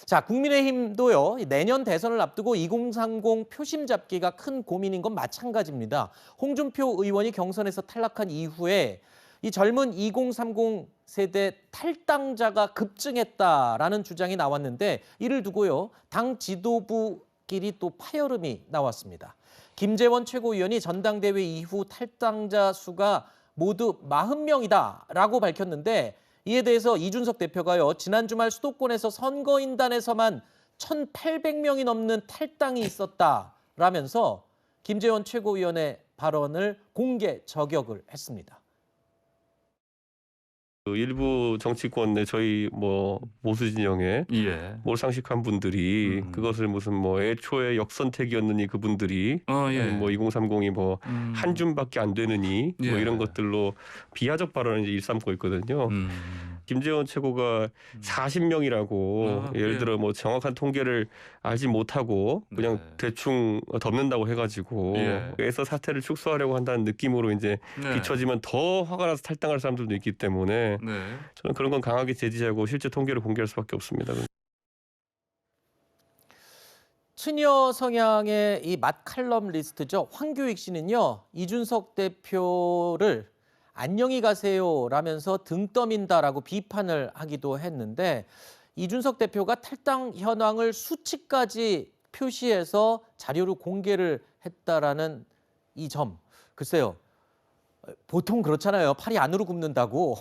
자, 국민의힘도요, 내년 대선을 앞두고 2030 표심 잡기가 큰 고민인 건 마찬가지입니다. 홍준표 의원이 경선에서 탈락한 이후에 이 젊은 2030 세대 탈당자가 급증했다라는 주장이 나왔는데 이를 두고요, 당 지도부끼리 또 파열음이 나왔습니다. 김재원 최고위원이 전당대회 이후 탈당자 수가 모두 40명이다라고 밝혔는데 이에 대해서 이준석 대표가요, 지난 주말 수도권에서 선거인단에서만 1,800명이 넘는 탈당이 있었다라면서 김재원 최고위원의 발언을 공개 저격을 했습니다. 일부 정치권의 저희 보수 진영의 예. 몰상식한 분들이 그것을 무슨 애초에 역선택이었느니 그분들이 예. 2030이 한 줌밖에 안 되느니 예. 이런 것들로 비하적 발언을 이제 일삼고 있거든요. 김재원 최고가 40명이라고 예를 들어 정확한 통계를 알지 못하고 그냥 대충 덮는다고 해가지고 애써 사태를 축소하려고 한다는 느낌으로 이제 비춰지면 더 화가 나서 탈당할 사람들도 있기 때문에 저는 그런 건 강하게 제지하고 실제 통계를 공개할 수밖에 없습니다. 처녀 성향의 이 맛칼럼 리스트죠. 황교익 씨는요, 이준석 대표를 안녕히 가세요라면서 등 떠민다라고 비판을 하기도 했는데 이준석 대표가 탈당 현황을 수치까지 표시해서 자료로 공개를 했다라는 이 점. 글쎄요, 보통 그렇잖아요. 팔이 안으로 굽는다고.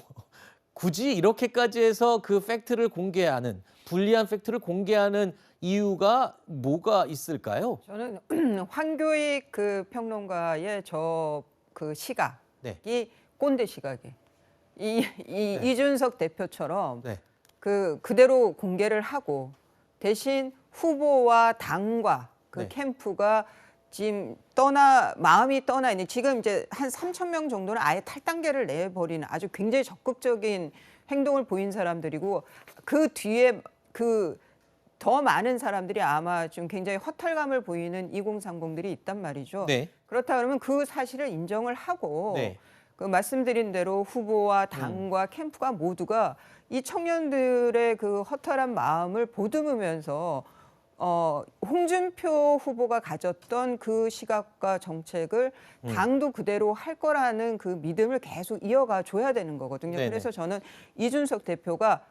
굳이 이렇게까지 해서 그 팩트를 공개하는, 불리한 팩트를 공개하는 이유가 뭐가 있을까요? 저는 황교익 그 평론가의 그 시각이 네. 꼰대 시각이 이준석 대표처럼 네. 그대로 공개를 하고 대신 후보와 당과 네. 캠프가 지금 마음이 떠나 있는, 지금 이제 한 3,000명 정도는 아예 탈당계를 내버리는 아주 굉장히 적극적인 행동을 보인 사람들이고, 그 뒤에 더 많은 사람들이 아마 좀 굉장히 허탈감을 보이는 2030들이 있단 말이죠. 네. 그렇다 그러면 그 사실을 인정을 하고 네. 그 말씀드린 대로 후보와 당과 캠프가 모두가 이 청년들의 그 허탈한 마음을 보듬으면서 홍준표 후보가 가졌던 그 시각과 정책을 당도 그대로 할 거라는 그 믿음을 계속 이어가 줘야 되는 거거든요. 네네. 그래서 저는 이준석 대표가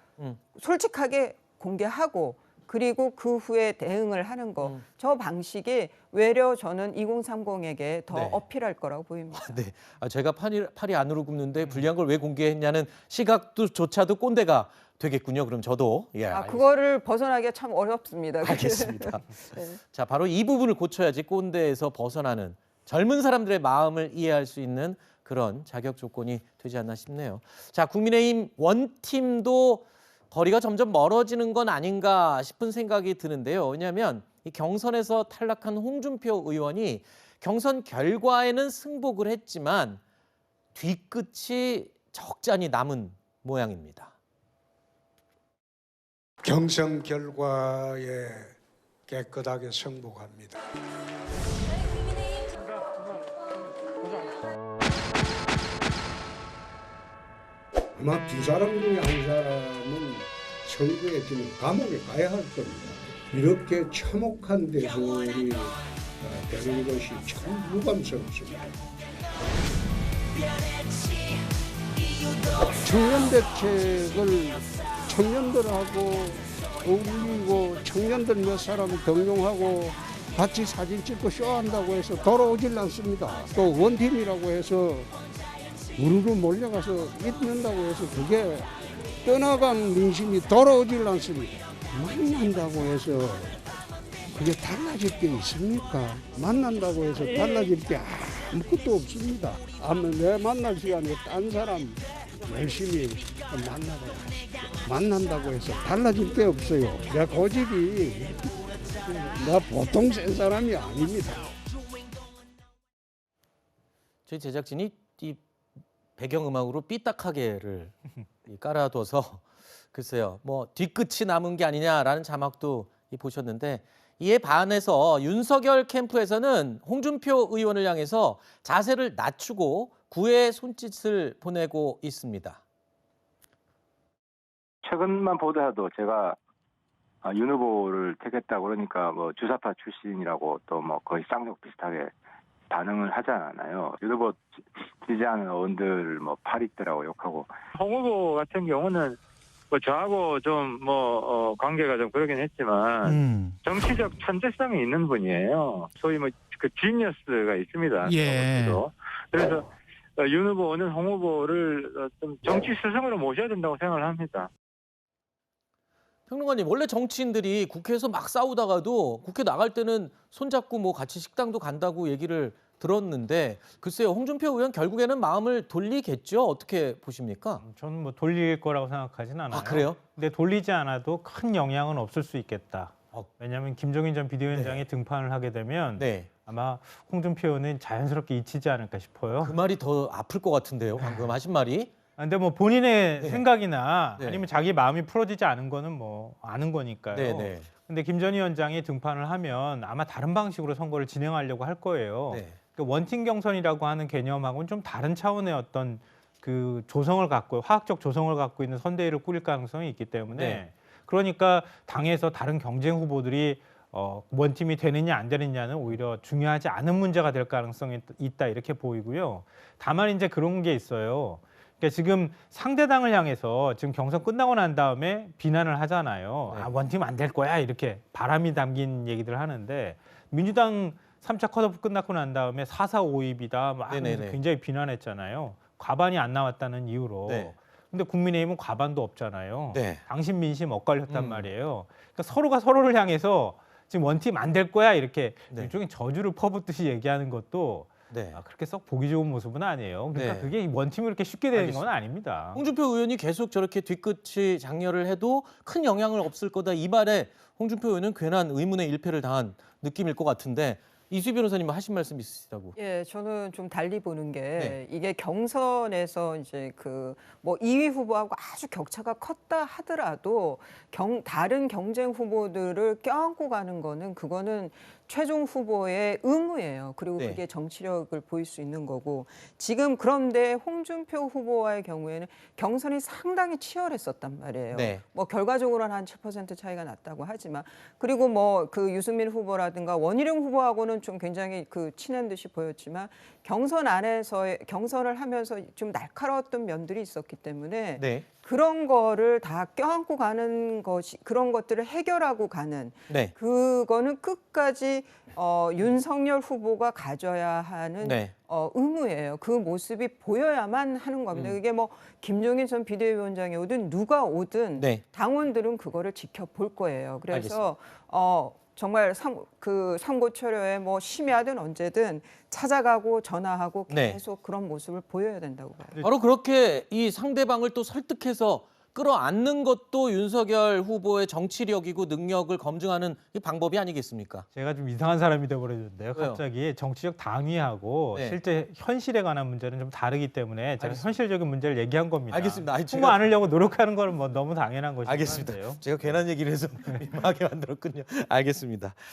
솔직하게 공개하고 그리고 그 후에 대응을 하는 거, 저 방식이 외려 저는 2030에게 더 네. 어필할 거라고 보입니다. 네. 제가 팔이 안으로 굽는데 불리한 걸 왜 공개했냐는 시각조차도 꼰대가 되겠군요. 그럼 저도. 예, 그거를 벗어나기가 참 어렵습니다. 알겠습니다. 네. 자, 바로 이 부분을 고쳐야지 꼰대에서 벗어나는 젊은 사람들의 마음을 이해할 수 있는 그런 자격 조건이 되지 않나 싶네요. 자, 국민의힘 원팀도 거리가 점점 멀어지는 건 아닌가 싶은 생각이 드는데요. 왜냐하면 이 경선에서 탈락한 홍준표 의원이 경선 결과에는 승복을 했지만 뒤끝이 적잖이 남은 모양입니다. 경선 결과에 깨끗하게 승복합니다. 아마 두 사람 중에 한 사람은 선거에 지금 감옥에 가야 할 겁니다. 이렇게 참혹한 대선이 되는 것이 참 유감스럽습니다. 청년 대책을 청년들하고 어울리고 청년들 몇 사람을 등용하고 같이 사진 찍고 쇼한다고 해서 돌아오질 않습니다. 또 원팀이라고 해서 우르르 몰려가서 잊는다고 해서 그게 떠나간 민심이 돌아오질 않습니다. 만난다고 해서 그게 달라질 게 있습니까? 만난다고 해서 달라질 게 아무것도 없습니다. 내 만날 시간에 딴 사람 열심히 만나고 가시죠. 만난다고 해서 달라질 게 없어요. 내 고집이 나 보통 센 사람이 아닙니다. 저희 제작진이 이 배경음악으로 삐딱하게를 깔아둬서 글쎄요, 뒤끝이 남은 게 아니냐라는 자막도 보셨는데 이에 반해서 윤석열 캠프에서는 홍준표 의원을 향해서 자세를 낮추고 구애 손짓을 보내고 있습니다. 최근만 보더라도 제가 윤 후보를 택했다고 그러니까 뭐 주사파 출신이라고 또 뭐 거의 쌍욕 비슷하게 반응을 하잖아요. 윤 후보 지지하는 의원들 뭐 파리떼라고 욕하고. 홍 후보 같은 경우는 뭐 저하고 좀 관계가 좀 그러긴 했지만 정치적 천재성이 있는 분이에요. 소위 뭐 그 지니어스가 있습니다. 예. 그래서 윤 후보는 홍 후보를 좀 정치 스승으로 모셔야 된다고 생각을 합니다. 평론가님, 원래 정치인들이 국회에서 막 싸우다가도 국회 나갈 때는 손잡고 뭐 같이 식당도 간다고 얘기를 들었는데 글쎄요, 홍준표 의원 결국에는 마음을 돌리겠죠? 어떻게 보십니까? 저는 뭐 돌릴 거라고 생각하진 않아요. 아, 그래요? 근데 돌리지 않아도 큰 영향은 없을 수 있겠다. 왜냐하면 김종인 전 비대위원장이 등판을 하게 되면 네. 아마 홍준표 의원은 자연스럽게 잊히지 않을까 싶어요. 그 말이 더 아플 것 같은데요, 방금 하신 말이. 근데 뭐 본인의 네. 생각이나 네. 아니면 자기 마음이 풀어지지 않은 거는 뭐 아는 거니까요. 네, 네. 근데 김 전 위원장이 등판을 하면 아마 다른 방식으로 선거를 진행하려고 할 거예요. 네. 그 원팀 경선이라고 하는 개념하고는 좀 다른 차원의 어떤 그 조성을 갖고 화학적 조성을 갖고 있는 선대위를 꾸릴 가능성이 있기 때문에 네. 그러니까 당에서 다른 경쟁 후보들이 원팀이 되느냐 안 되느냐는 오히려 중요하지 않은 문제가 될 가능성이 있다 이렇게 보이고요. 다만 이제 그런 게 있어요. 그러니까 지금 상대당을 향해서 지금 경선 끝나고 난 다음에 비난을 하잖아요. 네. 아, 원팀 안 될 거야 이렇게 바람이 담긴 얘기들 하는데 민주당 3차 컷오프 끝나고 난 다음에 4사 5입이다 막 하면서 네네네. 굉장히 비난했잖아요. 과반이 안 나왔다는 이유로. 네. 근데 국민의힘은 과반도 없잖아요. 네. 당신 민심 엇갈렸단 말이에요. 그러니까 서로가 서로를 향해서 지금 원팀 안 될 거야 이렇게 네. 일종의 저주를 퍼붓듯이 얘기하는 것도 네. 그렇게 썩 보기 좋은 모습은 아니에요. 그러니까 네. 그게 원팀이 그렇게 쉽게 되는 알겠습니다. 건 아닙니다. 홍준표 의원이 계속 저렇게 뒤끝이 장렬을 해도 큰 영향을 없을 거다. 이 말에 홍준표 의원은 괜한 의문의 일패를 당한 느낌일 것 같은데 이수희 변호사님 하신 말씀 있으시다고. 예, 저는 좀 달리 보는 게 네. 이게 경선에서 이제 그 뭐 2위 후보하고 아주 격차가 컸다 하더라도 다른 경쟁 후보들을 껴안고 가는 거는 그거는 최종 후보의 의무예요. 그리고 네. 그게 정치력을 보일 수 있는 거고 지금 그런데 홍준표 후보와의 경우에는 경선이 상당히 치열했었단 말이에요. 네. 뭐 결과적으로는 한 7% 차이가 났다고 하지만 그리고 뭐 그 유승민 후보라든가 원희룡 후보하고는 좀 굉장히 그 친한 듯이 보였지만 경선 안에서의 경선을 하면서 좀 날카로웠던 면들이 있었기 때문에 네. 그런 거를 다 껴안고 가는 것이 그런 것들을 해결하고 가는 네. 그거는 끝까지 윤석열 후보가 가져야 하는 네. 의무예요. 그 모습이 보여야만 하는 겁니다. 그게 뭐 김종인 전 비대위원장이 오든 누가 오든 네. 당원들은 그거를 지켜볼 거예요. 그래서 정말 삼고초려에 뭐 심야든 언제든 찾아가고 전화하고 네. 계속 그런 모습을 보여야 된다고 봐요. 바로 그렇게 이 상대방을 또 설득해서 끌어안는 것도 윤석열 후보의 정치력이고 능력을 검증하는 이 방법이 아니겠습니까? 제가 좀 이상한 사람이 돼버렸는데요. 왜요? 갑자기 정치적 당위하고 네. 실제 현실에 관한 문제는 좀 다르기 때문에 제가 알겠습니다. 현실적인 문제를 얘기한 겁니다. 알겠습니다. 아니, 홍보 안 하려고 노력하는 건 뭐 너무 당연한 것이긴 알겠습니다. 한데요. 제가 괜한 얘기를 해서 민망하게 만들었군요. 알겠습니다.